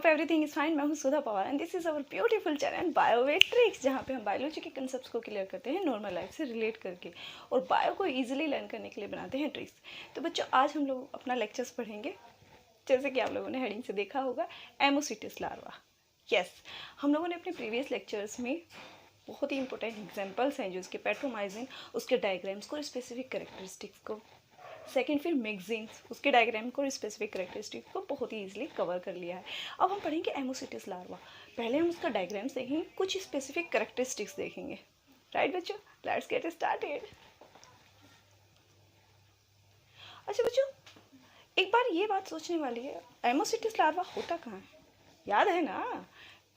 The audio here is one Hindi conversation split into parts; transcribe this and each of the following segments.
Everything is fine. मैं हूँ Sudha Pawar and this is our beautiful channel biometrics, जहाँ पे हम बायोलॉजी के कंसेप्ट्स को क्लियर करते हैं नॉर्मल लाइफ से रिलेट करके और बायो को इजीली लर्न करने के लिए बनाते हैं ट्रिक्स। तो बच्चों, आज हम लोग अपना लेक्चर्स पढ़ेंगे। जैसे कि आप लोगों ने हेडिंग से देखा होगा, एमोसिटिस लार्वा। यस, हम लोगों ने अपने प्रीवियस लेक्चर्स में बहुत ही इंपॉर्टेंट एग्जाम्पल्स हैं जो उसके पेट्रोमाइजिन, उसके डायग्राम्स को, स्पेसिफिक कैरेक्टरिस्टिक्स को, सेकेंड फिर मैगजीन्स, उसके डायग्राम को, स्पेसिफिक कैरेक्टरिस्टिक को बहुत ही ईजिली कवर कर लिया है। अब हम पढ़ेंगे एमोसिटिस लार्वा। पहले हम उसका डायग्राम्स देखेंगे, कुछ स्पेसिफिक कैरेक्टरिस्टिक्स देखेंगे। राइट बच्चों, लेट्स गेट स्टार्टेड। अच्छा बच्चों, एक बार ये बात सोचने वाली है, एमोसिटिस लार्वा होता कहाँ है? याद है ना,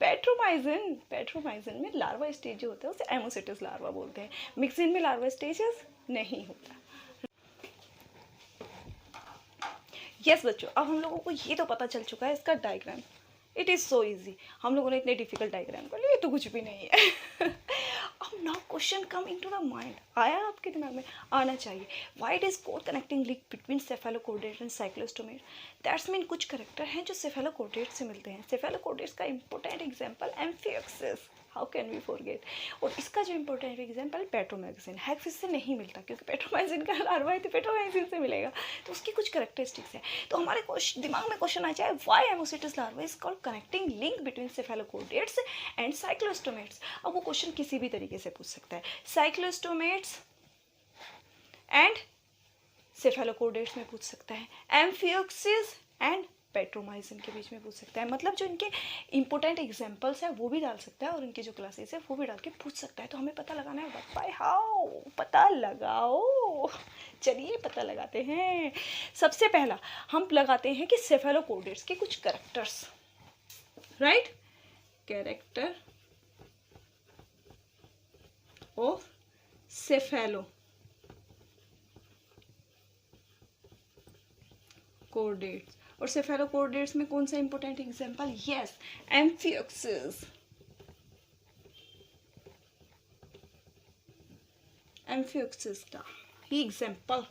पेट्रोमाइजिन। पेट्रोमाइजिन में लार्वा स्टेज जो होता है उसे एमोसिटिस लार्वा बोलते हैं। मिक्सिन में लार्वा स्टेजेस नहीं होता। यस बच्चों, अब हम लोगों को ये तो पता चल चुका है इसका diagram. It is so easy. हम लोगों ने इतने डिफिकल्ट डायग्राम कर लिए, तो कुछ भी नहीं है। अब now question come into the mind. आया आपके दिमाग में? आना चाहिए। Why it is core connecting link between cephalochordate and cyclostomate. That's mean कुछ करेक्टर हैं जो सेफेलोकोर्डेट से मिलते हैं। सेफेलोकोर्डेट्स का important example amphioxus, how can we forget. और इसका जो इंपॉर्टेंट एग्जाम्पल पेट्रोमैक्सिन। हैक्सिस से नहीं मिलता क्योंकि पेट्रोमाइसिन का लार्वा है तो पेट्रोमैक्सिन से मिलेगा। तो उसकी कुछ करेक्टरिस्टिक्स है। तो हमारे दिमाग में क्वेश्चन आ जाए, why ammocoetes larva is called connecting link between cephalochordates and cyclostomates. अब वो क्वेश्चन किसी भी तरीके से पूछ सकता है। साइक्लोस्टोमेट्स एंड सेफेलोकोर्डेट्स में पूछ सकता है, एम्फियोक्सिस एंड पेट्रोमाइसिन के बीच में पूछ सकता है। मतलब जो इनके इंपॉर्टेंट एग्जांपल्स है वो भी डाल सकता है और इनके जो क्लासेस है वो भी डाल के पूछ सकता है। तो हमें पता लगाना है, व्हाट बाय हाउ, पता लगाओ। चलिए पता लगाते हैं। सबसे पहला हम लगाते हैं कि सेफेलोकोर्डेट्स के कुछ characters. Right, character of cephalochordates. और सेफेलोकोर्डेट्स में कौन सा important example? Yes, amphioxus. Amphioxus का ही एग्जांपल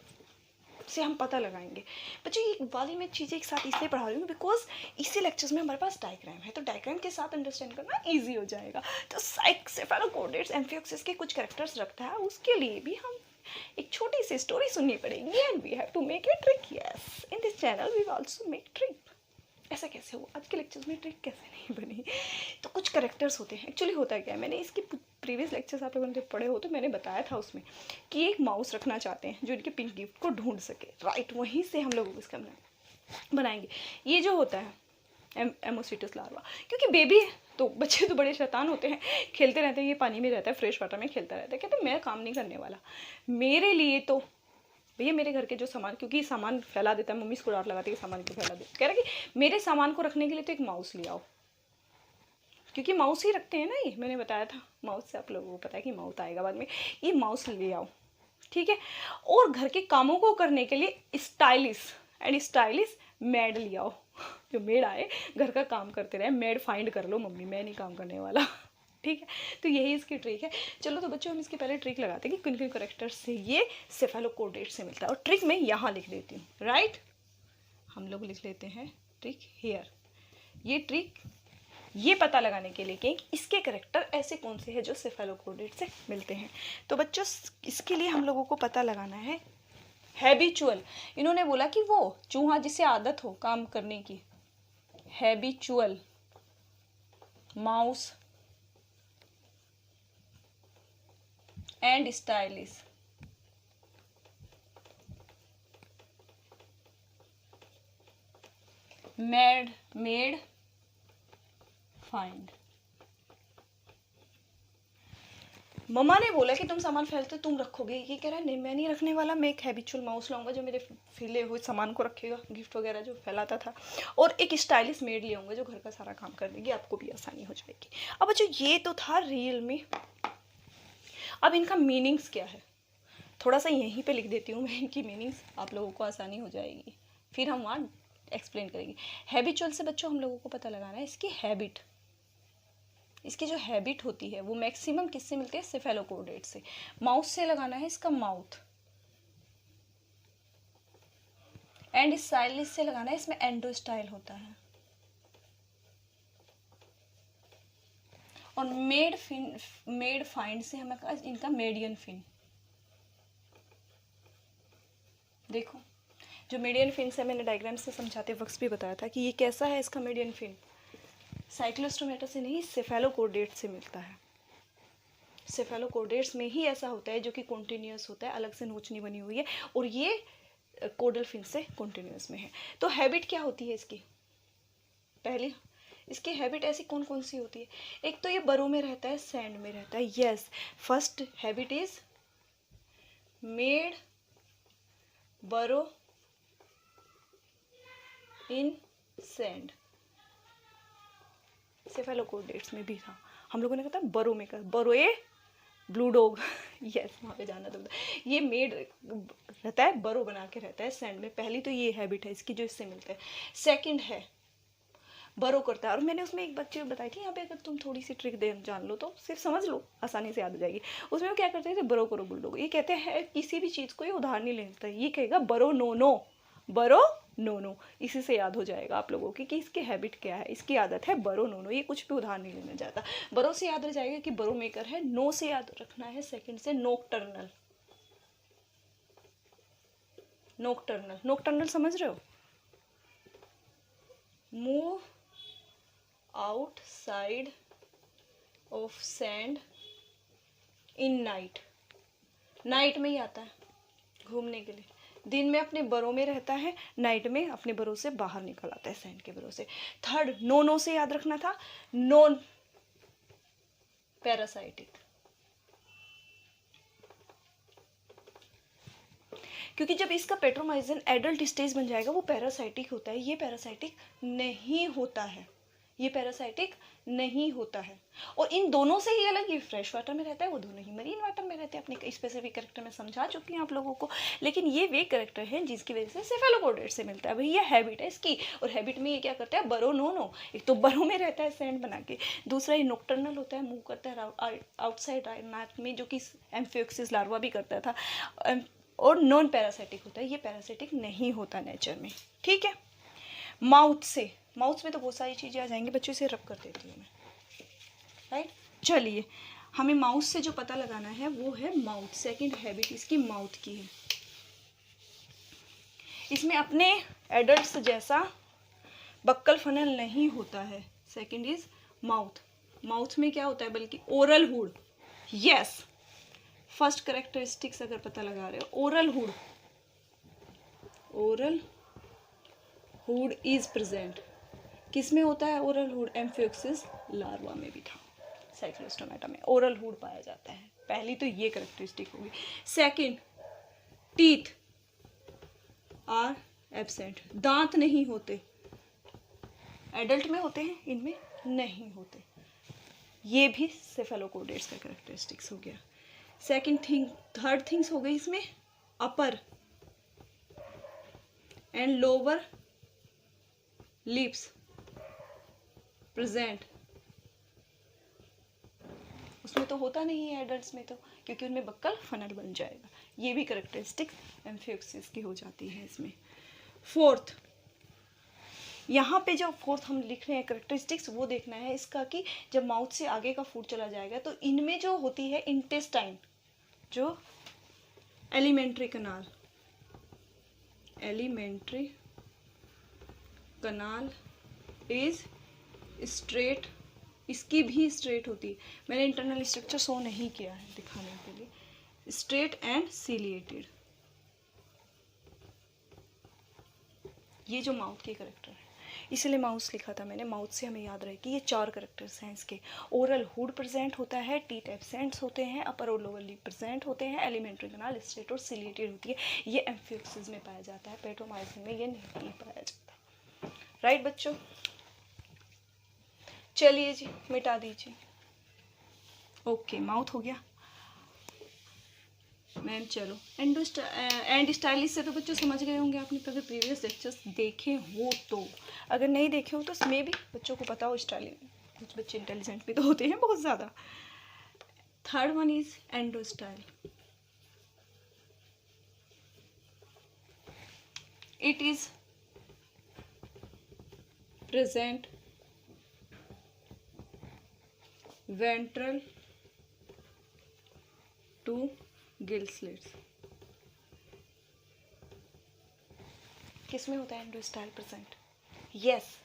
से हम पता लगाएंगे। बच्चों, ये वाली मैं चीज़ें एक साथ इसलिए पढ़ा रही हूँ बिकॉज इसी लेक्चर्स में हमारे पास डायग्राम है, तो डायग्राम के साथ अंडरस्टैंड करना इजी हो जाएगा। तो सेफेलोकोर्डेट्स एम्फियोक्सिस के कुछ कैरेक्टर्स रखता है, उसके लिए भी हम एक छोटी सी स्टोरी सुननी पड़ेगी and we have to make a trick. Yes, in this channel we also make trick. ऐसा कैसे हुआ? आज के लेक्चर्स में ट्रिक कैसे नहीं बनी? तो कुछ कैरेक्टर्स होते हैं। एक्चुअली होता क्या है, मैंने इसकी प्रीवियस लेक्चर्स आप लोगों ने पढ़े हो तो मैंने बताया था उसमें कि एक माउस रखना चाहते हैं जो इनके पिंक गिफ्ट को ढूंढ सके। राइट, वहीं से हम लोग इसका बनाएंगे। ये जो होता है एमोसिटिस लार्वा, क्योंकि बेबी है तो बच्चे तो बड़े शैतान होते हैं, खेलते रहते हैं। ये पानी में रहता है, फ्रेश वाटर में खेलता रहता है। कहते हैं मैं काम नहीं करने वाला, मेरे लिए तो भैया मेरे घर के जो सामान, क्योंकि सामान फैला देता है, मम्मी इसको डांट लगाती है सामान को फैला दे। कह रहा कि मेरे सामान को रखने के लिए तो एक माउस ले आओ, क्योंकि माउस ही रखते हैं ना। ये मैंने बताया था, माउस से आप लोगों को पता है कि माउस आएगा बाद में। ये माउस ले आओ, ठीक है। और घर के कामों को करने के लिए स्टाइलिश मेड ले आओ। जो मेड आए, घर का काम करते रहे। मेड फाइंड कर लो मम्मी, मैं नहीं काम करने वाला। ठीक है, तो यही इसकी ट्रिक है। चलो तो बच्चों, हम इसके पहले ट्रिक लगाते हैं कि किन किन करेक्टर्स से ये सेफेलोकोर्डेट से मिलता है। और ट्रिक मैं यहाँ लिख देती हूँ। राइट, हम लोग लिख लेते हैं ट्रिक हियर। ये ट्रिक ये पता लगाने के लिए कि इसके करेक्टर ऐसे कौन से हैं जो सेफेलोकोर्डेट से मिलते हैं। तो बच्चों, इसके लिए हम लोगों को पता लगाना है हैबिचुअल। इन्होंने बोला कि वो चूहा जिसे आदत हो काम करने की, habitual mouse and stylish. Made find. मम्मा ने बोला कि तुम सामान फैलते तुम रखोगे। ये कह रहा है नहीं, मैं नहीं रखने वाला, मैं एक हैबिचुअल माउस लाऊंगा जो मेरे फैले हुए सामान को रखेगा, गिफ्ट वगैरह जो फैलाता था। और एक स्टाइलिश मेड ले आऊंगा जो घर का सारा काम कर देगी, आपको भी आसानी हो जाएगी। अब बच्चों, ये तो था रियल में। अब इनका मीनिंग्स क्या है थोड़ा सा यहीं पे लिख देती हूँ मैं, इनकी मीनिंग्स, आप लोगों को आसानी हो जाएगी, फिर हम वहाँ एक्सप्लेन करेंगे। हैबिचुअल से बच्चों हम लोगों को पता लगाना है इसकी हैबिट। इसकी जो हैबिट होती है वो मैक्सिमम किससे मिलती है? सेफेलोकोर्डेट से। माउस से लगाना है इसका माउथ, एंड स्टाइलिश से लगाना है, इसमें एंडोस्टाइल होता है। और मेड फाइंड से हमें कहा इनका मेडियन फिन। देखो जो मेडियन फिन से मैंने डायग्राम से समझाते वक्त भी बताया था कि ये कैसा है, इसका मेडियन फिन साइक्लोस्टोमेटा से नहीं सेफेलोकोर्डेट से मिलता है। सेफेलोकोर्डेट्स में ही ऐसा होता है जो कि कॉन्टिन्यूस होता है, अलग से नोच नहीं बनी हुई है, और ये कोडल फिन से कॉन्टिन्यूस में है। तो हैबिट क्या होती है इसकी? पहली इसकी हैबिट ऐसी कौन कौन सी होती है? एक तो ये बरो में रहता है, सैंड में रहता है। Yes, first habit is made बरो इन सैंड। सेफेलोकोर्डेट्स में भी था, हम लोगों ने कहा था बरो में कर, बरो ए ब्लू डॉग यस वहाँ पे जाना तो ये मेड रहता है, बरो बना के रहता है सैंड में। पहली तो ये हैबिट है इसकी जो इससे मिलता है। सेकंड है बरो करता है, और मैंने उसमें एक बच्चे बताई थी, यहाँ पे अगर तुम थोड़ी सी ट्रिक दे जान लो तो सिर्फ समझ लो, आसानी से याद हो जाएगी। उसमें वो क्या करते थे, बरो करो बुलडोग। ये कहते हैं किसी भी चीज़ को ये उधार नहीं लेता, ये कहेगा बरो नो नो, बरो नो नो। इसी से याद हो जाएगा आप लोगों की कि इसकी हैबिट क्या है, इसकी आदत है बरो नो नो, ये कुछ भी उधार नहीं लेना चाहता। बरो से याद रह जाएगा कि बरो मेकर है। नो से याद रखना है सेकंड से नोक्टर्नल। नोक्टर्नल, नोक्टर्नल समझ रहे हो? Move outside of sand in night. Night में ही आता है घूमने के लिए, दिन में अपने बरों में रहता है, नाइट में अपने बरों से बाहर निकल आता है सैंड के बरों से। थर्ड, नो नो से याद रखना था, नॉन पैरासाइटिक, क्योंकि जब इसका पेट्रोमाइसिन एडल्ट स्टेज बन जाएगा वो पैरासाइटिक होता है, ये पैरासाइटिक नहीं होता है, ये पैरासाइटिक नहीं होता है। और इन दोनों से ही अलग, ये फ्रेश वाटर में रहता है, वो दोनों ही मरीन वाटर में रहते हैं। अपने स्पेसिफिक कैरेक्टर में समझा चुकी हैं आप लोगों को, लेकिन ये वे कैरेक्टर हैं जिसकी वजह से सेफेलोकोर्डेट से मिलता है। भाई ये हैबिट है इसकी, और हैबिट में ये क्या करता है, बरो नो नो, एक तो बरो में रहता है सैंड बना के, दूसरा ये नोक्टर्नल होता है, मूव करता है आउटसाइड नाइट में, जो कि एम्फियोक्सिस लार्वा भी करता था, और नॉन पैरासाइटिक होता है, ये पैरासाइटिक नहीं होता नेचर में। ठीक है, माउथ से, माउथ में तो बहुत सारी चीज़ें आ जाएंगी, बच्चों से रब कर देती हूँ मैं, राइट। चलिए, हमें माउथ से जो पता लगाना है वो है माउथ। सेकंड हैबिट इसकी माउथ की है। इसमें अपने एडल्ट्स जैसा बक्कल फनल नहीं होता है। Second is mouth. माउथ में क्या होता है, बल्कि oral hood. Yes, first characteristics अगर पता लगा रहे हो, oral hood, oral hood is present. किस में होता है ओरल हुड? एम्फियोक्सिस लार्वा में भी था, साइक्लोस्टोमेटा में ओरल हुड पाया जाता है। पहली तो ये कैरेक्टरिस्टिक होगी। सेकंड, टीथ आर एब्सेंट, दांत नहीं होते। एडल्ट में होते हैं, इनमें नहीं होते। ये भी सेफेलोकोर्डेट्स का कैरेक्टरिस्टिक्स हो गया। सेकंड थिंग, थर्ड थिंग्स हो गई इसमें, अपर एंड लोअर लिप्स प्रेजेंट। उसमें तो होता नहीं है एडल्ट्स में, तो क्योंकि उनमें बक्कल फनल बन जाएगा। ये भी कैरेक्टरिस्टिक एम्फियोक्सिस की हो जाती है इसमें। फोर्थ, यहाँ पे जो फोर्थ हम लिख रहे हैं कैरेक्टरिस्टिक्स, वो देखना है इसका कि जब माउथ से आगे का फूड चला जाएगा तो इनमें जो होती है इंटेस्टाइन, जो elementary kanal, elementary kanal is straight, इसकी भी स्ट्रेट होती है। मैंने इंटरनल स्ट्रक्चर शो नहीं किया है दिखाने के लिए। स्ट्रेट एंड सीलिएटेड, ये जो माउथ के कैरेक्टर है, इसलिए माउथ लिखा था मैंने। माउथ से हमें याद रहे कि ये चार कैरेक्टर्स हैं इसके। ओरल हुड प्रेजेंट होता है, टीथ एब्सेंट होते हैं, अपर और लोअर लिप प्रेजेंट होते हैं, एलिमेंट्री कनाल स्ट्रेट और सीलिएटेड होती है। ये एम्फियोक्सिस में पाया जाता है, पेट्रोमाइसिन में ये नहीं पाया जाता। राइट बच्चों, चलिए जी मिटा दीजिए। ओके, माउथ हो गया मैम। चलो, एंड स्टाइलिश से तो बच्चों समझ गए होंगे आपने, अगर प्रीवियस लेक्चर्स देखे हो तो। अगर नहीं देखे हो तो इसमें भी बच्चों को पता हो स्टाइलिंग, कुछ बच्चे इंटेलिजेंट भी तो होते हैं बहुत ज़्यादा। Third one is endostyle. It is present ventral to gill slits. किसमें होता है एंडोस्टाइल प्रेजेंट? यस,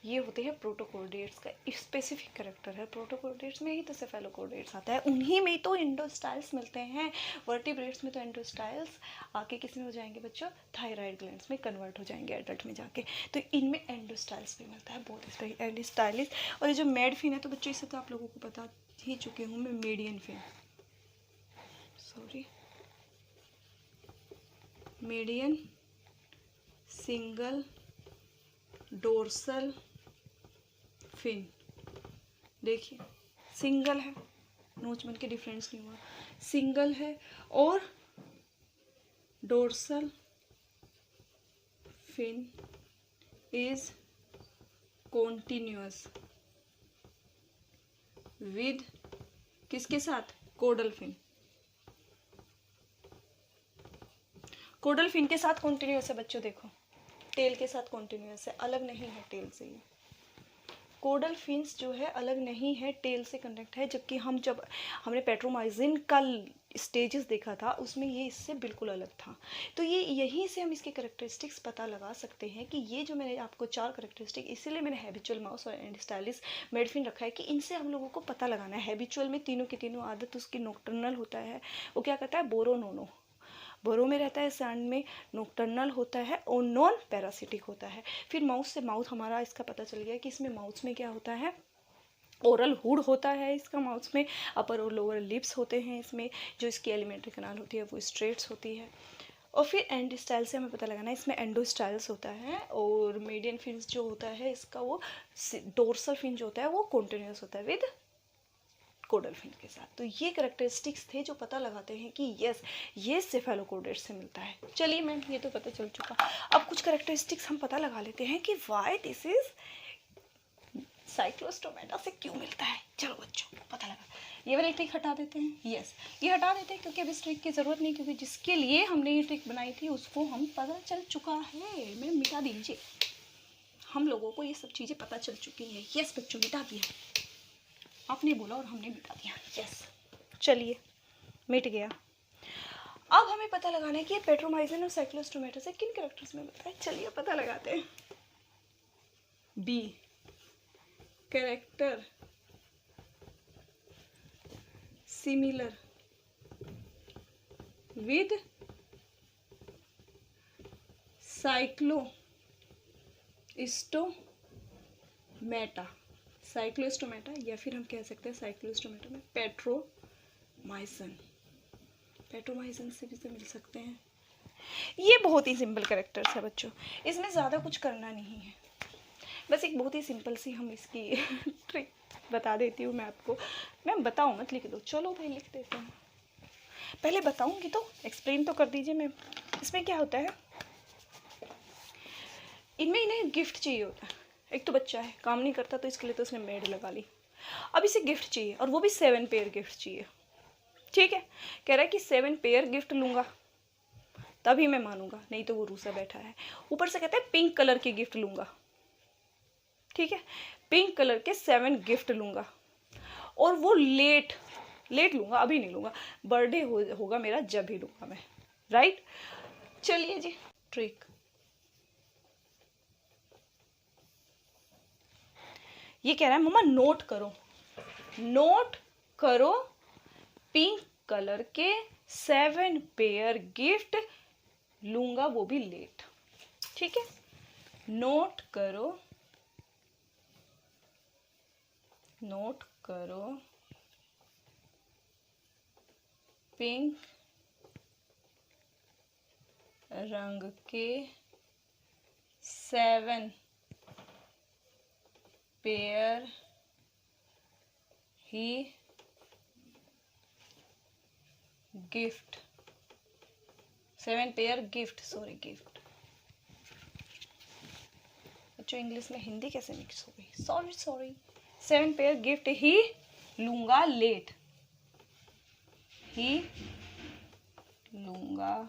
ये होते हैं प्रोटोकोर्डेट्स का स्पेसिफिक कैरेक्टर है। प्रोटोकोर्डेट्स में ही तो सेफेलोकोर्डेट्स आता है, उन्हीं में तो एंडोस्टाइल्स मिलते हैं। वर्टिब्रेट्स में तो एंडोस्टाइल्स आके किस में हो जाएंगे बच्चों? थायराइड ग्लैंड्स में कन्वर्ट हो जाएंगे एडल्ट में जाके। तो इनमें एंडोस्टाइल्स भी मिलता है, बहुत एंडोस्टाइलिस। और ये जो मेड फिन है, तो बच्चों इसे तो आप लोगों को बता ही चुकी हूँ मैं, median fin, sorry, median single dorsal fin. देखिए सिंगल है, नोच बन के डिफरेंस नहीं हुआ, सिंगल है, और dorsal fin is continuous with किसके साथ? कोडल फिन। कोडल फिन के साथ कॉन्टिन्यूअस है बच्चों, देखो टेल के साथ कॉन्टिन्यूअस है, अलग नहीं है टेल से। ये कोडल फिन्स जो है अलग नहीं है, टेल से कनेक्ट है। जबकि जब हमने पेट्रोमाइजिन का स्टेजेस देखा था, उसमें ये इससे बिल्कुल अलग था। तो ये यहीं से हम इसके करेक्टरिस्टिक्स पता लगा सकते हैं कि ये जो मैंने आपको 4 करेक्टरिस्टिक, इसीलिए मैंने हैबिचुअल माउस और एंडोस्टाइलिस मेडफिन रखा है कि इनसे हम लोगों को पता लगाना है। हैबिचुअल में तीनों की तीनों आदत उसकी नॉकटर्नल होता है, वो क्या करता है? बोरो नोनो, बोरो में रहता है, सैंड में नॉकटर्नल होता है और नॉन पैरासिटिक होता है। फिर माउस से माउथ हमारा इसका पता चल गया कि इसमें माउथ में क्या होता है? ओरल हुड होता है इसका माउथ में, अपर और लोअर लिप्स होते हैं इसमें, जो इसकी एलिमेंट्री कनाल होती है वो स्ट्रेट्स होती है। और फिर एंडोस्टाइल से हमें पता लगाना है, इसमें एंडोस्टाइल्स होता है, और मीडियन फिन्स जो होता है इसका, वो डोर्सल फिन जो होता है वो कॉन्टिन्यूअस होता है विद कोडल फिन के साथ। तो ये करेक्टरिस्टिक्स थे जो पता लगाते हैं कि यस, ये सेफेलोकोर्डेट से मिलता है। चलिए मैम, ये तो पता चल चुका। अब कुछ करेक्टरिस्टिक्स हम पता लगा लेते हैं कि वाई दिस इज साइक्लोस्टोमेटा से क्यों मिलता है। चलो बच्चों पता लगा। ये वाली ट्रिक हटा देते हैं, यस ये हटा देते हैं, क्योंकि अब इस ट्रिक की ज़रूरत नहीं, क्योंकि जिसके लिए हमने ये ट्रिक बनाई थी उसको हम पता चल चुका है। मैम मिटा दीजिए, हम लोगों को ये सब चीज़ें पता चल चुकी है। यस बच्चों, मिटा दिया, आपने बोला और हमने मिटा दिया। यस चलिए, मिट गया। अब हमें पता लगाना है कि ये पेट्रोमाइसिन और साइक्लोस्टोमेटा से किन कैरेक्टर्स में मिलता है। चलिए पता लगाते हैं। B character similar with cyclostomata, cyclostomata, या फिर हम कह सकते हैं साइक्लोस्टोमेटा में पेट्रोमाइसिन, पेट्रोमाइसिन से भी तो मिल सकते हैं। ये बहुत ही सिंपल कैरेक्टर्स है बच्चों, इसमें ज़्यादा कुछ करना नहीं है, बस एक बहुत ही सिंपल सी हम इसकी ट्रिक बता देती हूँ मैं आपको। मैम बताओ मत, लिख दो। चलो भाई लिख देते हैं, पहले बताऊँगी तो एक्सप्लेन तो कर दीजिए मैम। इसमें क्या होता है, इनमें इन्हें गिफ्ट चाहिए होता है। एक तो बच्चा है, काम नहीं करता, तो इसके लिए तो उसने मेड लगा ली। अब इसे गिफ्ट चाहिए, और वो भी 7 पेयर गिफ्ट चाहिए। ठीक है, कह रहा है कि 7 पेयर गिफ्ट लूँगा तभी मैं मानूंगा, नहीं तो वो रूसा बैठा है। ऊपर से कहता है पिंक कलर के गिफ्ट लूँगा। ठीक है, पिंक कलर के 7 गिफ्ट लूँगा, और वो लेट लूँगा, अभी नहीं लूँगा, बर्थडे होगा मेरा जब ही लूँगा मैं। राइट, चलिए जी ट्रिक। ये कह रहा है मम्मा नोट करो पिंक कलर के 7 पेयर गिफ्ट लूँगा, वो भी लेट। ठीक है, नोट करो पिंक रंग के 7 पेयर ही gift, 7 pair gift, sorry gift. बच्चों इंग्लिश में हिंदी कैसे मिक्स हो गई, सॉरी। 7 पेयर गिफ्ट ही लूँगा लेट, ही लूँगा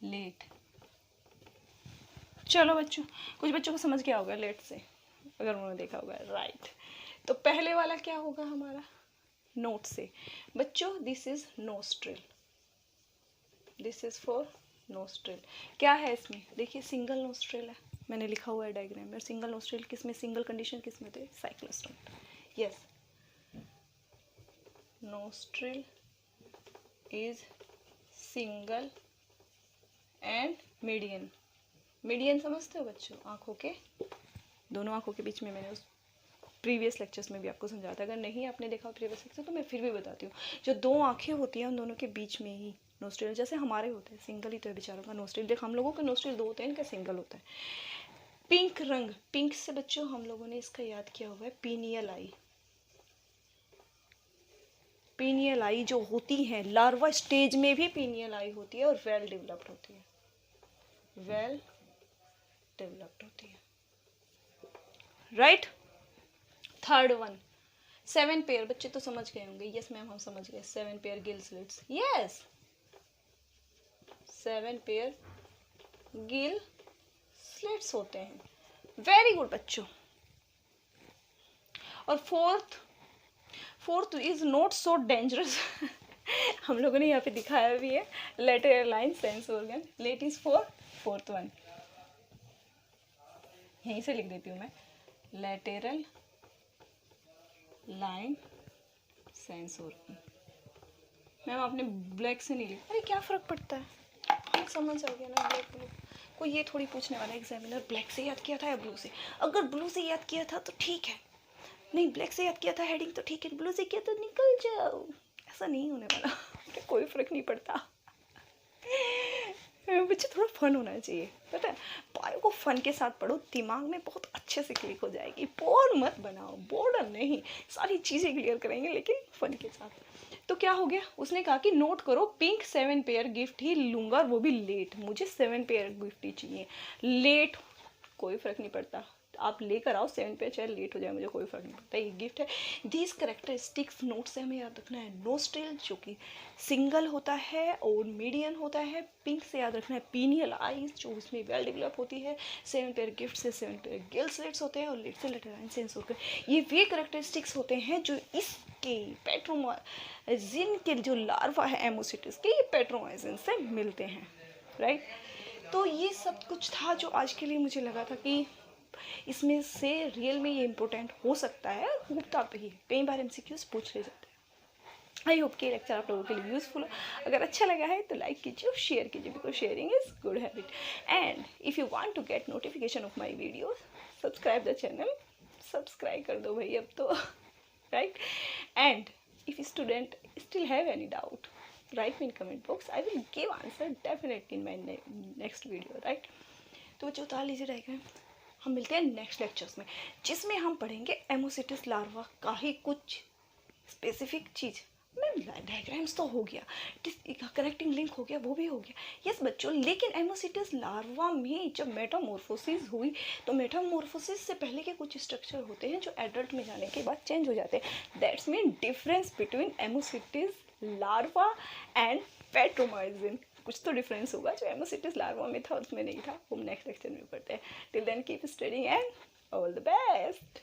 लेट। चलो बच्चों, कुछ बच्चों को समझ गया होगा लेट से, अगर उन्होंने देखा होगा। राइट, तो पहले वाला क्या होगा हमारा, नोट से। बच्चों this is nostril, this is for nostril. क्या है इसमें, देखिए सिंगल नोस्ट्रिल है, मैंने लिखा हुआ है डायग्राम में। सिंगल नोस्ट्रिल किस में, सिंगल कंडीशन किस में थे, cyclostome. Yes, nostril is single and median. Median समझते हो बच्चों, आंखों के, दोनों आंखों के बीच में, मैंने उस प्रीवियस लेक्चर्स में भी आपको समझाया था। अगर नहीं आपने देखा प्रीवियस लेक्चर तो मैं फिर भी बताती हूँ। जो दो आंखें होती हैं उन दोनों के बीच में ही नोस्ट्रिल, जैसे हमारे होते हैं, सिंगल ही तो है बेचारों का नोस्ट्रिल। देख हम लोगों के नोस्ट्रिल दो होते हैं, इनका सिंगल होता है। पिंक रंग, पिंक से बच्चों हम लोगों ने इसका याद किया हुआ है पीनियल आई। पीनियल आई जो होती है लार्वा स्टेज में भी पीनियल आई होती है और वेल डेवलप्ड होती है, वेल डेवलप्ड होती है, राइट। थर्ड वन, 7 पेयर, बच्चे तो समझ गए होंगे। यस मैम हम समझ गए, 7 pair gill slits. Yes, 7 pair gill slits होते हैं। वेरी गुड बच्चों। और fourth is not so dangerous हम लोगों ने यहाँ पे दिखाया भी है, lateral line sense organ. Let is for fourth one, यहीं से लिख देती हूँ मैं, lateral line sense organ. Ma'am आपने ब्लैक से नहीं लिखा, अरे क्या फ़र्क पड़ता है, हाँ समझ आ गया ना। ब्लैक ब्लू कोई ये थोड़ी पूछने वाला एग्जामिनर ब्लैक से याद किया था या ब्लू से। अगर ब्लू से याद किया था तो ठीक है, नहीं ब्लैक से याद किया था हेडिंग तो ठीक है, ब्लू से किया तो निकल जाओ, ऐसा नहीं होने वाला कोई फ़र्क नहीं पड़ता बच्चे थोड़ा फन होना चाहिए, पता है, बायो को फन के साथ पढ़ो, दिमाग में बहुत अच्छे से क्लिक हो जाएगी। बोर्ड मत बनाओ, बोर्ड नहीं, सारी चीज़ें क्लियर करेंगे लेकिन फन के साथ। तो क्या हो गया, उसने कहा कि नोट करो पिंक 7 पेयर गिफ्ट ही लूँगा और वो भी लेट, मुझे 7 पेयर गिफ्ट ही चाहिए। लेट कोई फ़र्क नहीं पड़ता, आप लेकर आओ 7 पेयर, चाहे लेट हो जाए मुझे कोई फ़र्क नहीं पड़ता, ये गिफ्ट है। दीज करेक्टरिस्टिक्स नोट से हमें याद रखना है, नोस्ट्रिल जो कि सिंगल होता है और मीडियन होता है। पिंक से याद रखना है पीनियल आईज जो उसमें वेल डेवलप होती है। 7 पेयर गिफ्ट से 7 पेयर गिल स्लिट्स होते हैं और लिट से लेटरलाइन सेंस होकर, ये वे करेक्टरिस्टिक्स होते हैं जो इसके पेट्रोमाइजिन के जो लार्वा है एमोसिटिस के, ये पेट्रोमाइजिन से मिलते हैं, राइट। तो ये सब कुछ था जो आज के लिए मुझे लगा था कि इसमें से रियल में ये इम्पोर्टेंट हो सकता है, होता भी है, कई बार एमसीक्यूज पूछ ले जाते हैं। आई होप कि लेक्चर आप लोगों के लिए यूजफुल हो। अगर अच्छा लगा है तो लाइक कीजिए और शेयर कीजिए, because sharing is good habit. And if you want to get notification of my videos, subscribe the channel, subscribe कर दो भाई अब तो, right. And if student still have any doubt, write me in comment box, I will give answer definitely in my next video, right। तो बच्चों उतार लीजिए डायग्राम, हम मिलते हैं नेक्स्ट लेक्चर्स में जिसमें हम पढ़ेंगे एमोसिटिस लार्वा का ही कुछ स्पेसिफिक चीज़। मैम डायग्राम्स तो हो गया, कनेक्टिंग लिंक हो गया, वो भी हो गया, यस बच्चों, लेकिन एमोसिटिस लार्वा में जब मेटामॉर्फोसिस हुई तो मेटामॉर्फोसिस से पहले के कुछ स्ट्रक्चर होते हैं जो एडल्ट में जाने के बाद चेंज हो जाते हैं। That's mean difference between ammocoetes larva and petromyzon, कुछ तो डिफरेंस होगा जो एमोसिटिस लार्वा में था उसमें नहीं था, वो नेक्स्ट लेक्चर में पढ़ते हैं। Till then keep studying and all the best.